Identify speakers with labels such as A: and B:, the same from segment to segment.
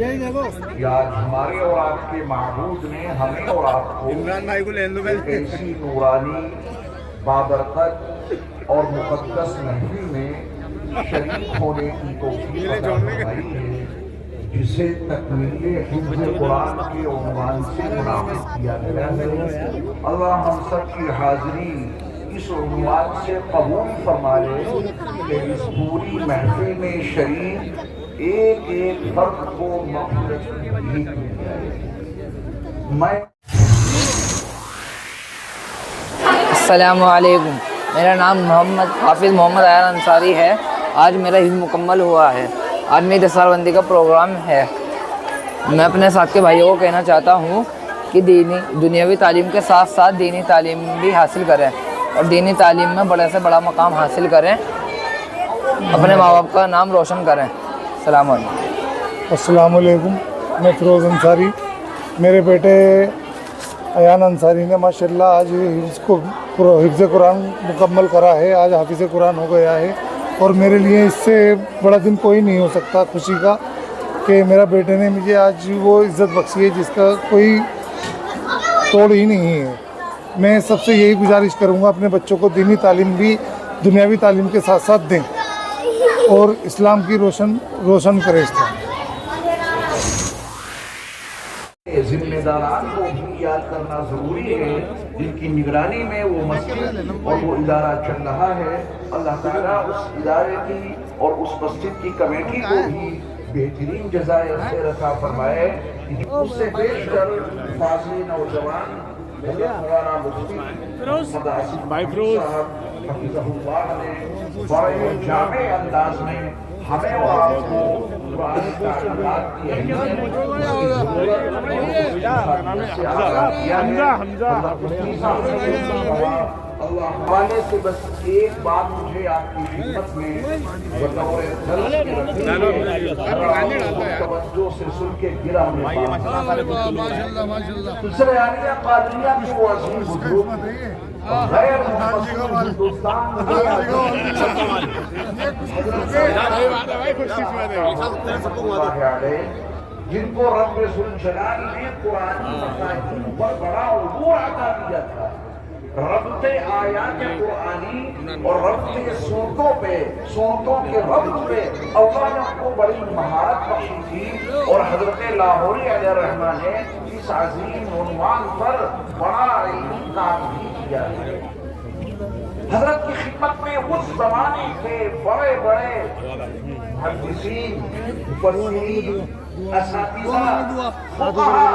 A: کہ آج ہمارے اور آپ کے معبود نے ہمیں اور آپ کو ایک ایسی نورانی بابرکت اور مقدس محفل میں شریک ہونے کی توفیق عطا فرمائی ہے، جسے تکمیل حفظ قرآن کے عنوان سے منعقد کیا گیا ہے۔ اللہ ہم سب کی حاضری اس عنوان سے قبول فرما لے کہ اس پوری محفل میں شریک ایک ایک فرد کو مغفرت بھی کی جائے۔
B: السلام علیکم، میرا نام حافظ محمد ایان انصاری ہے۔ آج میرا حفظ مکمل ہوا ہے۔ آج میری دستار بندی کا پروگرام ہے۔ میں اپنے ساتھ کے بھائیوں کو کہنا چاہتا ہوں کہ دنیاوی تعلیم کے ساتھ ساتھ دینی تعلیم بھی حاصل کریں اور دینی تعلیم میں بڑے سے بڑا مقام حاصل کریں، اپنے ماں باپ کا نام روشن کریں۔ السلام علیکم۔
C: السلام علیکم، میں فیروز انصاری۔ میرے بیٹے ایان انصاری نے ماشاءاللہ آج حفظ قرآن مکمل کرا ہے، آج حافظ قرآن ہو گیا ہے، اور میرے لیے اس سے بڑا دن کوئی نہیں ہو سکتا خوشی کا کہ میرا بیٹے نے مجھے آج وہ عزت بخشی ہے جس کا کوئی توڑ ہی نہیں ہے۔ میں سب سے یہی گزارش کروں گا اپنے بچوں کو دینی تعلیم بھی دنیاوی تعلیم کے ساتھ ساتھ دیں اور اسلام کی روشن کریں اسلام۔
A: ذمہ داران کو بھی یاد کرنا ضروری ہے جن کی نگرانی میں وہ مسجد اور وہ ادارہ چل رہا ہے۔ اللہ تعالیٰ اس ادارے کی اور اس مسجد کی کمیٹی کو بھی بہترین جزائے خیر عطا فرمائے۔ اس سے بیش کر فاضل نوجوان مولانا مفتی محمد آصف صاحب حفظہ اللہ نے بڑے جامع انداز میں ہمیں اور آپ کو قرآن تعلیمات کی اہمیت اللہ حوالے سے بس ایک بات مجھے آپ کی خدمت میں بطور درس کے رکھنے توجہ سے سن کے گرا ہمیں سلسلہ عالیہ قادریہ کی وہ عظیم بزرگ غیر محمد ہندوستان جن کو رب ذوالجلال نے قرآن مفاہیم پر بڑا عبور عطا کیا تھا، ربط آیات قرآنی اور ربط صورتوں کے ربط پہ اللہ نے کو بڑی مہارت بخشی تھی، اور حضرت لاہوری علیہ الرحمہ نے اس عظیم عنوان پر بڑا علمی کام بھی کیا ہے۔ حضرت کی خدمت میں اس زمانے کے بڑے محدثین، مفسرین، اساتذہ، فقہاء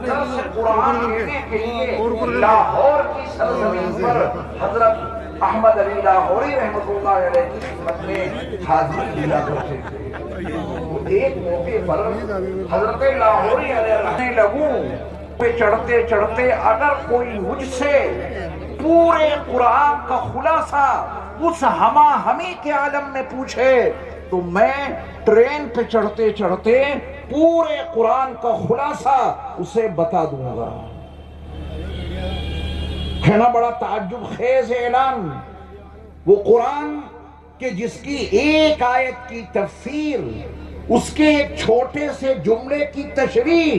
A: درس قرآن لینے کے لیے لاہور کی سرزمین پر حضرت احمد علی لاہوری رحمۃ اللہ علیہ کی خدمت میں حاضری دیا کرتے تھے۔ ایک موقع پر حضرت لاہوری علیہ رہنے لگوں پہ چڑھتے اگر کوئی مجھ سے پورے قرآن کا خلاصہ اس ہمہ ہمی کے عالم میں پوچھے تو میں ٹرین پہ چڑھتے پورے قرآن کا خلاصہ اسے بتا دوں گا۔ ہے نا بڑا تعجب خیز اعلان، وہ قرآن کہ جس کی ایک آیت کی تفسیر، اس کے ایک چھوٹے سے جملے کی تشریح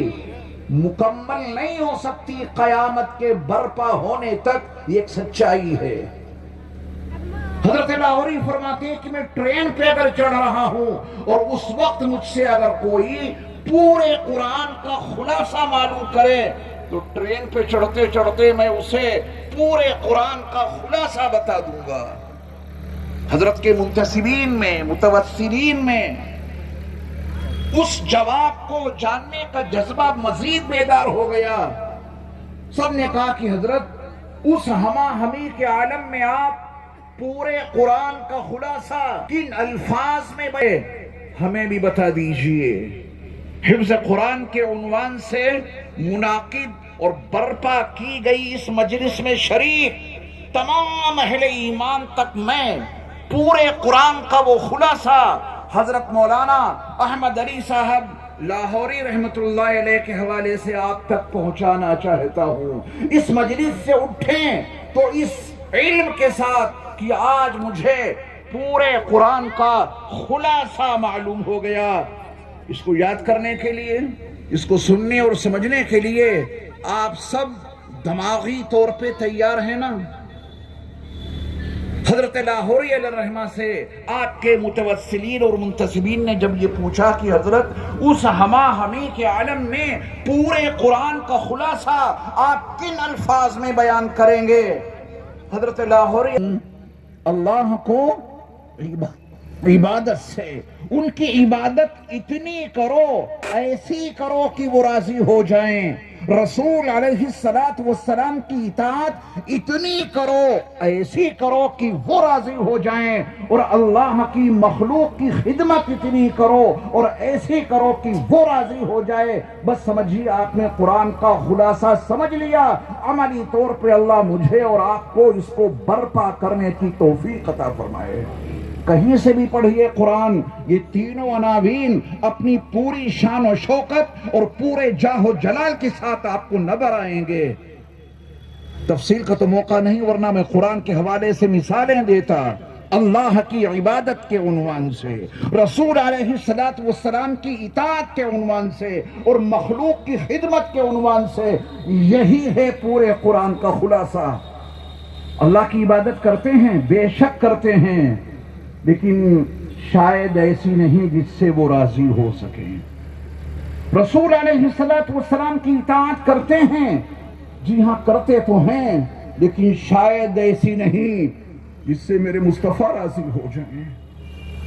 A: مکمل نہیں ہو سکتی قیامت کے برپا ہونے تک، یہ ایک سچائی ہے۔ حضرت لاہوری فرماتے ہیں کہ میں ٹرین پہ اگر چڑھ رہا ہوں اور اس وقت مجھ سے اگر کوئی پورے قرآن کا خلاصہ معلوم کرے تو ٹرین پہ چڑھتے میں اسے پورے قرآن کا خلاصہ بتا دوں گا۔ حضرت کے منتسبین میں، متوسرین میں اس جواب کو جاننے کا جذبہ مزید بیدار ہو گیا۔ سب نے کہا کہ حضرت اس ہمہ ہمی کے عالم میں آپ پورے قرآن کا خلاصہ کن الفاظ میں ہمیں بھی بتا دیجئے۔ حفظ قرآن کے عنوان سے منعقد اور برپا کی گئی اس مجلس میں شریک تمام اہل ایمان تک میں پورے قرآن کا وہ خلاصہ حضرت مولانا احمد علی صاحب لاہوری رحمت اللہ علیہ کے حوالے سے آپ تک پہنچانا چاہتا ہوں۔ اس مجلس سے اٹھیں تو اس علم کے ساتھ کہ آج مجھے پورے قرآن کا خلاصہ معلوم ہو گیا۔ اس کو یاد کرنے کے لیے، اس کو سننے اور سمجھنے کے لیے آپ سب دماغی طور پہ تیار ہیں نا؟ حضرت لاہوری علیہ الرحمہ سے آپ کے متوسلین اور منتسبین نے جب یہ پوچھا کہ حضرت اس ہما ہمی کے عالم میں پورے قرآن کا خلاصہ آپ کن الفاظ میں بیان کریں گے؟ حضرت لاہوری اللہ کو عبادت سے، ان کی عبادت اتنی کرو، ایسی کرو کہ وہ راضی ہو جائیں، رسول علیہ السلام کی اطاعت اتنی کرو، ایسی کرو کہ وہ راضی ہو جائیں، اور اللہ کی مخلوق کی خدمت اتنی کرو اور ایسی کرو کہ وہ راضی ہو جائے۔ بس سمجھیے آپ نے قرآن کا خلاصہ سمجھ لیا۔ عملی طور پہ اللہ مجھے اور آپ کو اس کو برپا کرنے کی توفیق عطا فرمائے۔ کہیں سے بھی پڑھیے قرآن، یہ تینوں عناوین اپنی پوری شان و شوکت اور پورے جاہ و جلال کے ساتھ آپ کو نظر آئیں گے۔ تفصیل کا تو موقع نہیں، ورنہ میں قرآن کے حوالے سے مثالیں دیتا۔ اللہ کی عبادت کے عنوان سے، رسول علیہ السلام کی اطاعت کے عنوان سے اور مخلوق کی خدمت کے عنوان سے، یہی ہے پورے قرآن کا خلاصہ۔ اللہ کی عبادت کرتے ہیں، بے شک کرتے ہیں، لیکن شاید ایسی نہیں جس سے وہ راضی ہو سکیں۔ رسول علیہ السلام کی اطاعت کرتے ہیں، جی ہاں کرتے تو ہیں، لیکن شاید ایسی نہیں جس سے میرے مصطفیٰ راضی ہو جائیں۔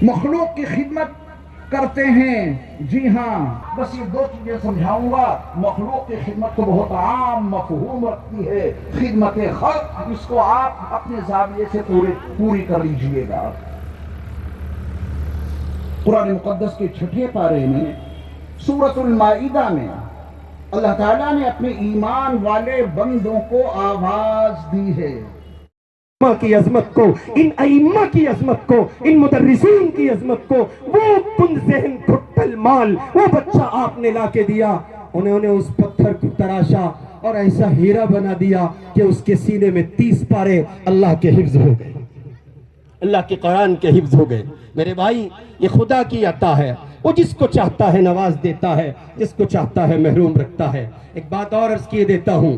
A: مخلوق کی خدمت کرتے ہیں، جی ہاں، بس یہ دو چیزیں سمجھاؤں گا۔ مخلوق کی خدمت تو بہت عام مفہوم رکھتی ہے، خدمت خلق، اس کو آپ اپنے زاویے سے پوری کر لیجئے گا۔ قرآن مقدس کے 6 پارے میں سورۃ المائدہ میں اللہ تعالیٰ نے اپنے ایمان والے بندوں کو آواز دی ہے۔
D: کی عظمت کو، ان ائمہ کی عظمت کو، ان مدرسین کی عظمت کو، وہ تن ذہن کھٹل مال وہ بچہ آپ نے لا کے دیا، انہوں نے اس پتھر کو تراشا اور ایسا ہیرا بنا دیا کہ اس کے سینے میں 30 پارے اللہ کے حفظ ہو گئے، اللہ کے قرآن کے حفظ ہو گئے۔ میرے بھائی، یہ خدا کی عطا ہے، وہ جس کو چاہتا ہے نواز دیتا ہے، جس کو چاہتا ہے محروم رکھتا ہے۔ ایک بات اور عرض کیے دیتا ہوں،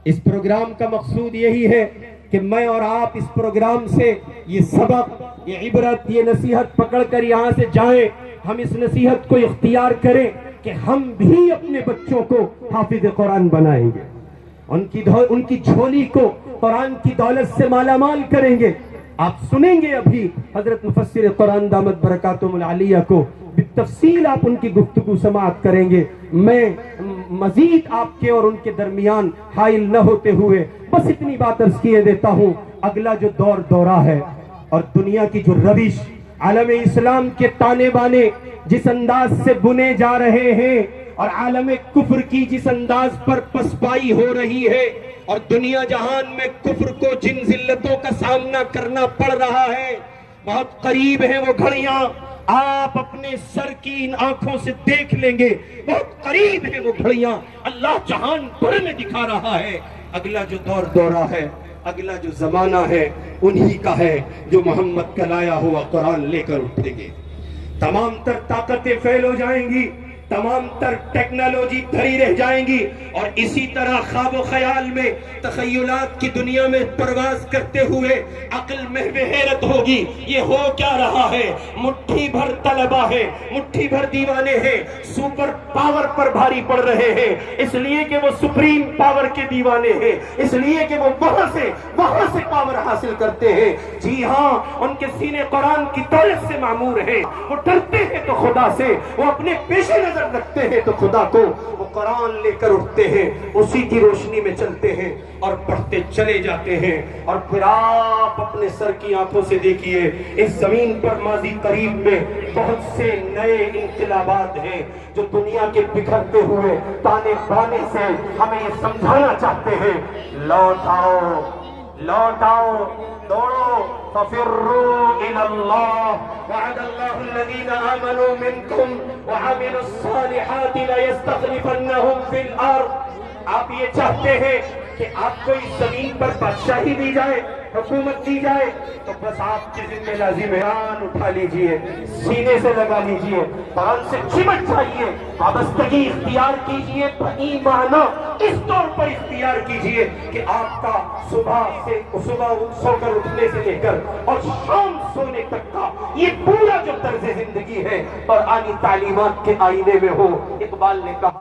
D: اس پروگرام کا مقصود یہی ہے کہ میں اور آپ اس پروگرام سے یہ سبق، یہ عبرت، یہ نصیحت پکڑ کر یہاں سے جائیں۔ ہم اس نصیحت کو اختیار کریں کہ ہم بھی اپنے بچوں کو حافظ قرآن بنائیں گے، ان کی جھولی کو قرآن کی دولت سے مالا مال کریں گے۔ آپ سنیں گے ابھی حضرت مفسر قرآن دامت برکاتہم العالیہ کو بالتفصیل آپ ان کی گفتگو سماعت کریں گے۔ میں مزید آپ کے اور ان کے درمیان حائل نہ ہوتے ہوئے بس اتنی بات عرض کیے دیتا ہوں، اگلا جو دورہ ہے اور دنیا کی جو روش عالم اسلام کے تانے بانے جس انداز سے بنے جا رہے ہیں اور عالم کفر کی جس انداز پر پسپائی ہو رہی ہے اور دنیا جہان میں کفر کو جن ذلتوں کا سامنا کرنا پڑ رہا ہے، بہت قریب ہیں وہ گھڑیاں، آپ اپنے سر کی ان آنکھوں سے دیکھ لیں گے، بہت قریب ہیں وہ گھڑیاں، اللہ جہان بھر میں دکھا رہا ہے۔ اگلا جو دورہ ہے، اگلا جو زمانہ ہے، انہی کا ہے جو محمد کا لایا ہوا قرآن لے کر اٹھیں گے۔ تمام تر طاقتیں فیل ہو جائیں گی، تمام تر ٹیکنالوجی دھری رہ جائیں گی، اور اسی طرح خواب و خیال میں تخیلات کی دنیا میں پرواز کرتے ہوئے عقل محو حیرت ہوگی، یہ ہو کیا رہا ہے؟ مٹھی بھر طلبہ ہے، مٹھی بھر دیوانے ہیں، سپر پاور پر بھاری پڑ رہے ہیں، اس لیے کہ وہ سپریم پاور کے دیوانے ہیں، اس لیے کہ وہ وہاں سے پاور حاصل کرتے ہیں۔ جی ہاں، ان کے سینے قرآن کی دولت سے معمور ہیں، وہ ڈرتے ہیں تو خدا سے، وہ اپنے پیشے نظر رکھتے ہیں تو خدا کو، وہ قرآن لے کر اٹھتے ہیں، اسی کی روشنی میں چلتے ہیں اور پڑھتے چلے جاتے ہیں۔ اور پھر آپ اپنے سر کی آنکھوں سے دیکھیے، اس زمین پر ماضی قریب میں بہت سے نئے انقلابات ہیں جو دنیا کے بکھرتے ہوئے تانے بانے سے ہمیں یہ سمجھانا چاہتے ہیں، لوٹ آؤ، دوڑو، ففروا الى اللہ، وعد اللہ الذین آمنوا منکم وعملوا الصالحات لیستخلفنہم فی الارض۔ آپ یہ چاہتے ہیں کہ آپ کو اس زمین پر بادشاہی دی جائے, حکومت دی جائے, تو بس آپ کے ذمہ لازم ہے قرآن اٹھا لیجئے, سینے سے لگا لیجئے, قرآن سے چمٹ جائیے, وابستگی اختیار کیجئے, ایمانہ اس طور پر اختیار کیجئے کہ آپ کا صبح سو کر اٹھنے سے لے کر اور شام سونے تک کا یہ پورا جو طرز زندگی ہے قرآنی تعلیمات کے آئینے میں ہو. اقبال نے کہا